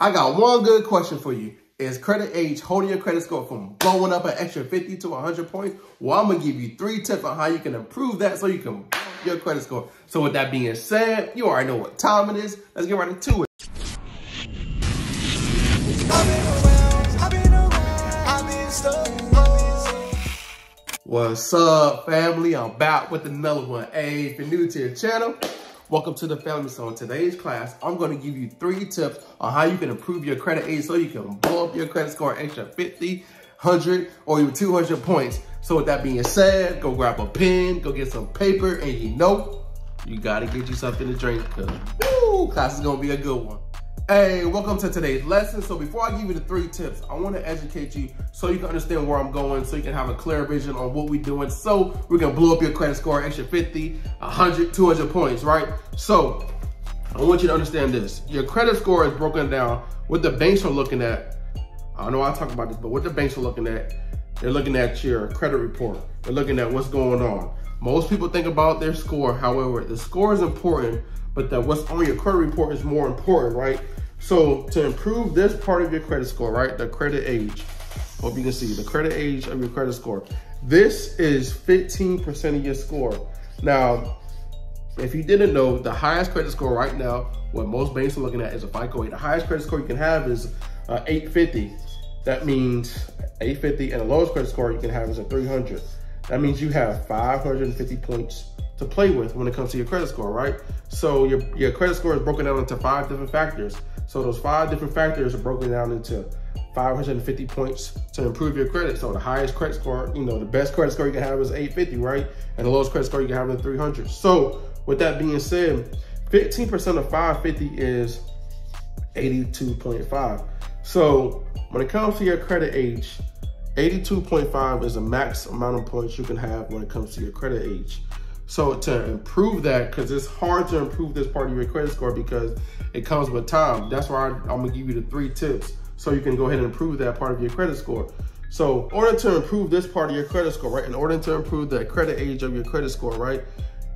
I got one good question for you. Is credit age holding your credit score from blowing up an extra 50 to 100 points? Well, I'm going to give you 3 tips on how you can improve that so you can blow up your credit score. So with that being said, you already know what time it is. Let's get right into it. What's up, family? I'm back with another one. Hey, if you're new to your channel, welcome to the family. So in today's class, I'm going to give you 3 tips on how you can improve your credit age so you can blow up your credit score an extra 50, 100, or even 200 points. So with that being said, go grab a pen, go get some paper, and you got to get you something to drink because class is going to be a good one. Hey, welcome to today's lesson. So before I give you the 3 tips, I want to educate you so you can understand where I'm going, so you can have a clear vision on what we're doing. So we're going to blow up your credit score an extra 50, 100, 200 points, right? So I want you to understand this. Your credit score is broken down. What the banks are looking at, I know I talk about this, but what the banks are looking at, they're looking at your credit report. They're looking at what's going on. Most people think about their score. However, the score is important, but what's on your credit report is more important, right? So to improve this part of your credit score, right, the credit age, hope you can see the credit age of your credit score. This is 15% of your score. Now, if you didn't know, the highest credit score right now, what most banks are looking at is a FICO 8. The highest credit score you can have is 850. That means 850, and the lowest credit score you can have is a 300. That means you have 550 points to play with when it comes to your credit score, right? So your credit score is broken down into 5 different factors. So those 5 different factors are broken down into 550 points to improve your credit. So the highest credit score, the best credit score you can have is 850, right? And the lowest credit score you can have is 300. So with that being said, 15% of 550 is 82.5. So when it comes to your credit age, 82.5 is the max amount of points you can have when it comes to your credit age. So to improve that, because it's hard to improve this part of your credit score because it comes with time. That's why I'm gonna give you the 3 tips so you can go ahead and improve that part of your credit score. So in order to improve this part of your credit score, right? In order to improve the credit age of your credit score, right?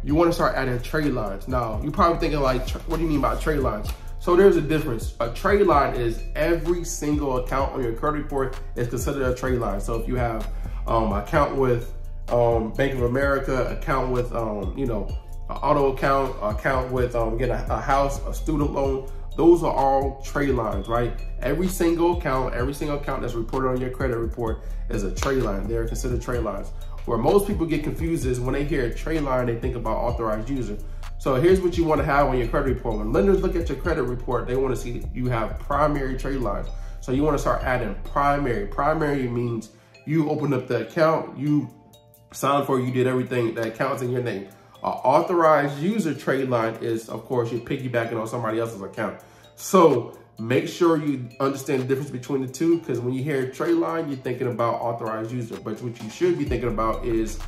You wanna start adding trade lines. Now, you're probably thinking like, what do you mean by trade lines? So there's a difference. A trade line is every single account on your credit report is considered a trade line. So if you have an account with Bank of America, account with an auto account with get a house, a student loan, those are all trade lines, right? Every single account that's reported on your credit report is a trade line. They're considered trade lines. Where most people get confused is when they hear a trade line, they think about authorized user. So here's what you want to have on your credit report. When lenders look at your credit report, they want to see that you have primary trade lines. So you want to start adding primary. Primary means you opened up the account, you signed for it, you did everything, the account's in your name. Authorized user trade line is, of course, you're piggybacking on somebody else's account. So make sure you understand the difference between the two, because when you hear trade line, you're thinking about authorized user. But what you should be thinking about is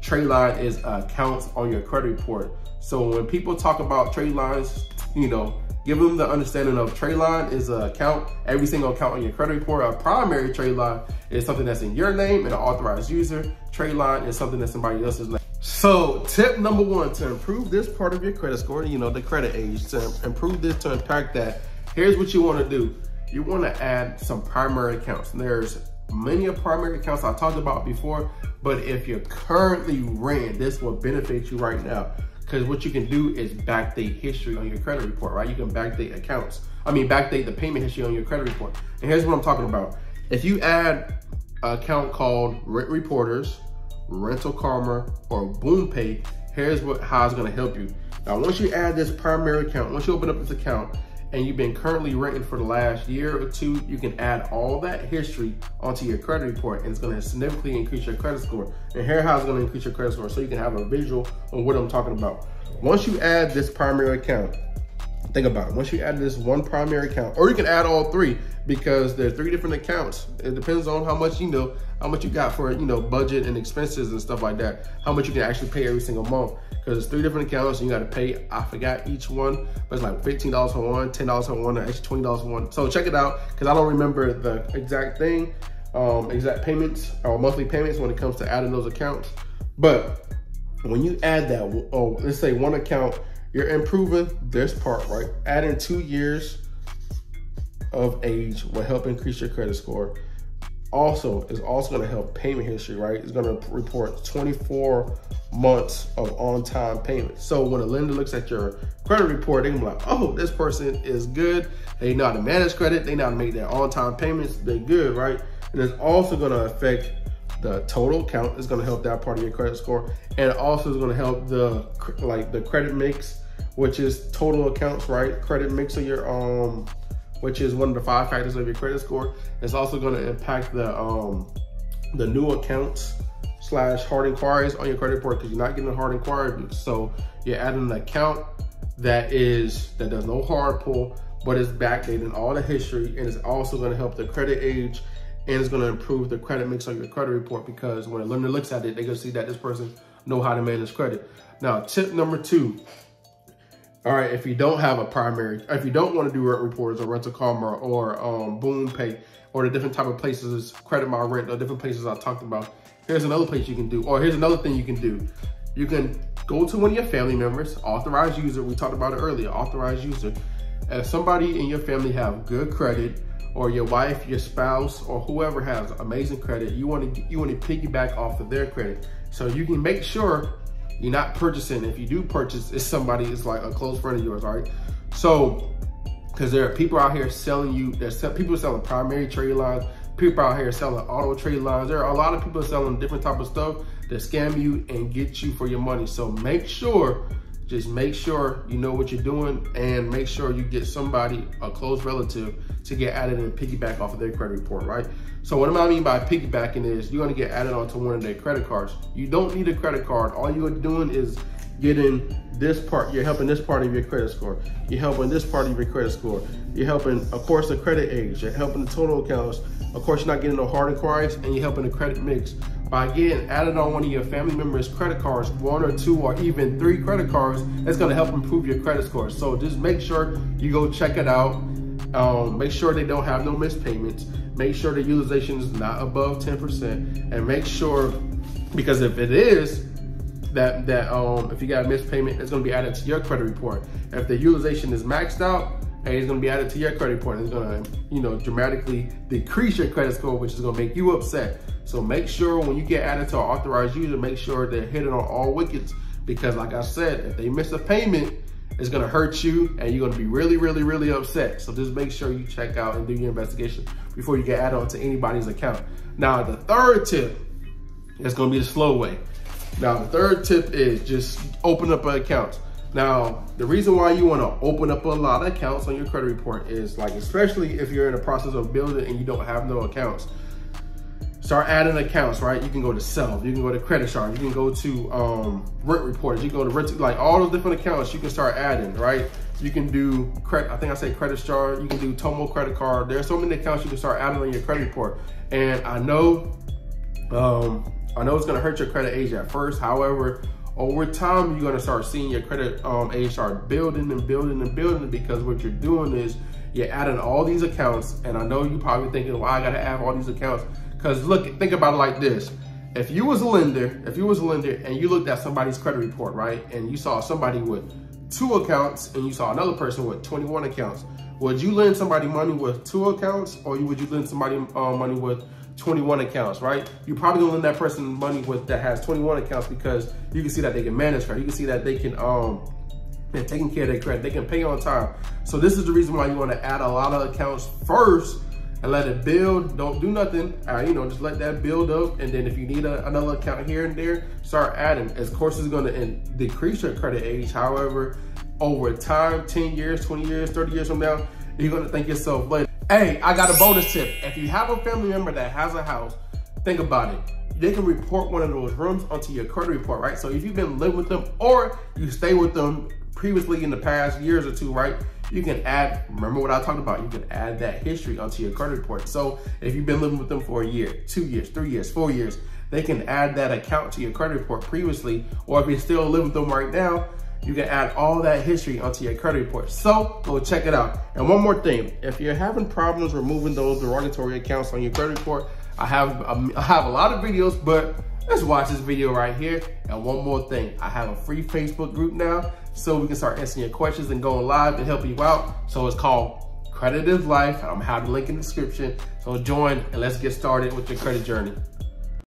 trade line is accounts on your credit report. So when people talk about trade lines, give them the understanding of trade line is an account, every single account on your credit report. A primary trade line is something that's in your name, and an authorized user trade line is something that's somebody else's name. So tip number 1, to improve this part of your credit score, the credit age, to improve this, to impact that, here's what you want to do. You want to add some primary accounts. There's many primary accounts I talked about before, but if you're currently renting, this will benefit you right now. Because what you can do is backdate history on your credit report, right? You can backdate backdate the payment history on your credit report. And here's what I'm talking about. If you add an account called Rent Reporters, Rental Karma, or Boom Pay, here's how it's gonna help you. Now, once you add this primary account, once you open up this account, and you've been currently renting for the last year or 2, you can add all that history onto your credit report, and it's gonna significantly increase your credit score. And here's how it's gonna increase your credit score, so you can have a visual on what I'm talking about. Once you add this primary account, think about it. Once you add this one primary account, or you can add all 3, because there are 3 different accounts. It depends on how much you got for budget and expenses and stuff like that, how much you can actually pay every single month. Because it's 3 different accounts and you got to pay, I forgot each one, but it's like $15 for one, $10 for one, or extra $20 for one. So check it out, because I don't remember the exact thing, exact payments or monthly payments when it comes to adding those accounts. But when you add that, let's say one account, you're improving this part, right? Adding 2 years of age will help increase your credit score. Also, it's also going to help payment history, right? It's going to report 24 months of on-time payments. So when a lender looks at your credit report, they can be like, oh, this person is good. They know how to manage credit. They know how to make their on-time payments. They're good, right? And it's also going to affect the total account. It's going to help that part of your credit score. And it also is going to help the credit mix, which is total accounts, right? Credit mix of your, which is one of the 5 factors of your credit score. It's also going to impact the new accounts / hard inquiries on your credit report, because you're not getting a hard inquiry. So you're adding an account that does no hard pull, but it's backdating all the history, and it's also going to help the credit age, and it's going to improve the credit mix on your credit report, because when a lender looks at it, they're going to see that this person know how to manage credit. Now, tip number 2. All right, if you don't have a primary, if you don't want to do rent reports or Rental Karma or Boom Pay or the different type of places, Credit My Rent, or different places I talked about, here's another place you can do, or here's another thing you can do. You can go to one of your family members, Authorized User. We talked about it earlier, Authorized User. If somebody in your family have good credit, or your wife, your spouse, or whoever has amazing credit, you want to piggyback off of their credit. So you can make sure you're not purchasing. If you do purchase, it's somebody, it's like a close friend of yours, all right? So, because there are people out here selling you, people selling primary trade lines, people out here selling auto trade lines. There are a lot of people selling different type of stuff that scam you and get you for your money. So just make sure you know what you're doing, and make sure you get somebody, a close relative, to get added and piggyback off of their credit report, right? So what I mean by piggybacking is you're gonna get added onto one of their credit cards. You don't need a credit card. All you're doing is getting this part. You're helping this part of your credit score. You're helping this part of your credit score. You're helping, of course, the credit age. You're helping the total accounts. Of course, you're not getting no hard inquiries, and you're helping the credit mix. By getting added on one of your family members' credit cards, 1 or 2 or even 3 credit cards, it's gonna help improve your credit score. So just make sure you go check it out. Make sure they don't have no missed payments. Make sure the utilization is not above 10%, and make sure, because if it is, if you got a missed payment, it's gonna be added to your credit report. If the utilization is maxed out, and it's gonna be added to your credit report, and it's gonna, dramatically decrease your credit score, which is gonna make you upset. So make sure when you get added to an Authorized User, make sure they're hitting on all wickets, because like I said, if they miss a payment, it's gonna hurt you, and you're gonna be really, really, really upset. So just make sure you check out and do your investigation before you get added on to anybody's account. Now, the third tip is gonna be the slow way. Now, the third tip is just open up an account. Now, the reason why you wanna open up a lot of accounts on your credit report is, like, especially if you're in the process of building and you don't have no accounts, start adding accounts, right? You can go to Self, you can go to Credit Sharp, you can go to Rent Reports, you can go to Rent, like all those different accounts you can start adding, right? You can do, I think I said Credit Sharp, you can do Tomo Credit Card. There's so many accounts you can start adding on your credit report. And I know it's gonna hurt your credit age at first. However, over time, you're gonna start seeing your credit age start building and building and building, because what you're doing is you're adding all these accounts. And I know you're probably thinking, why I gotta add all these accounts? Because look, think about it like this. If you was a lender and you looked at somebody's credit report, right? And you saw somebody with 2 accounts and you saw another person with 21 accounts, would you lend somebody money with 2 accounts, or would you lend somebody money with 21 accounts, right? You probably gonna lend that person money that has 21 accounts, because you can see that they can manage credit. You can see that they can, they're taking care of their credit. They can pay on time. So this is the reason why you wanna add a lot of accounts first and let it build. Don't do nothing, just let that build up. And then if you need another account here and there, start adding. Of course, it's gonna decrease your credit age. However, over time, 10 years, 20 years, 30 years from now, you're gonna thank yourself later. Hey, I got a bonus tip. If you have a family member that has a house, think about it. They can report one of those rooms onto your credit report, right? So if you've been living with them, or you stay with them previously in the past years or 2, right? You can add, remember what I talked about, you can add that history onto your credit report. So if you've been living with them for a year, 2 years, 3 years, 4 years, they can add that account to your credit report previously. Or if you still live with them right now, you can add all that history onto your credit report. So go check it out. And one more thing, if you're having problems removing those derogatory accounts on your credit report, I have a lot of videos, but let's watch this video right here. And one more thing, I have a free Facebook group now, so we can start answering your questions and going live and helping you out. So it's called Credit is Life. I'm gonna have the link in the description. So join and let's get started with your credit journey.